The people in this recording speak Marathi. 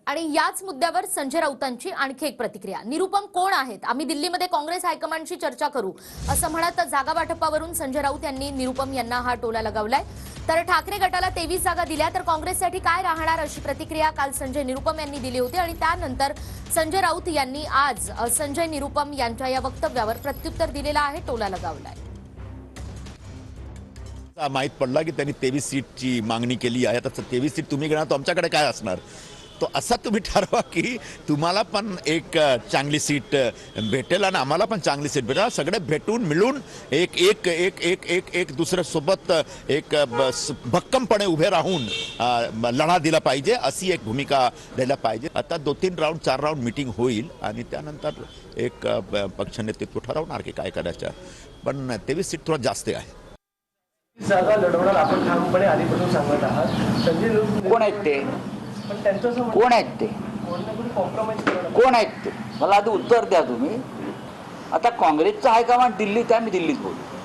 आणि याच मुद्द्यावर संजय राऊतांची आणखी एक प्रतिक्रिया। निरुपम कोण आहेत? आम्ही दिल्लीमध्ये काँग्रेस हायकमांडशी चर्चा करू असं म्हणत जागा वाटपावरून संजय राऊत यांनी निरुपम यांना हा टोला लगावलाय। तर ठाकरे गटाला 23 जागा दिल्या तर काँग्रेससाठी काय राहणार अशी प्रतिक्रिया काल संजय निरुपम यांनी दिली होती आणि त्यानंतर संजय राऊत यांनी आज संजय निरुपम यांच्या या वक्तव्यावर प्रत्युत्तर दिलेलं आहे, टोला लगावलाय। माहित पडला की त्यांनी 23 सीटची मागणी केली आहे। आता 23 सीट तुम्ही घेणार, तो आमच्याकडे काय असणार, तो असा तुम्ही ठरवा की तुम्हाला पण एक चांगली सीट भेटेल आणि आम्हाला पण चांगली सीट भेटेल। सगळे भेटून मिळून एक एक एक एक एक एक दुसऱ्यासोबत एक भक्कमपणे उभे राहून लढा दिला पाहिजे, अशी एक भूमिका द्यायला पाहिजे। आता 2-3 राऊंड 4 राऊंड मीटिंग होईल आणि त्यानंतर एक पक्षनेतृत्व ठरवणार की काय करायचं, पण 23 सीट थोडं जास्त आहे। जागा लढवणार आपण ठामपणे आधीपासून सांगत आहात। संजय राऊत कोण आहेत ते? पण त्यांचं कोण आहेत ते? कॉम्प्रोमाइज करणार कोण आहेत ते? मला आधी उत्तर द्या तुम्ही। आता काँग्रेसचं हायकमांड दिल्लीत आहे, मी दिल्लीत बोलतो।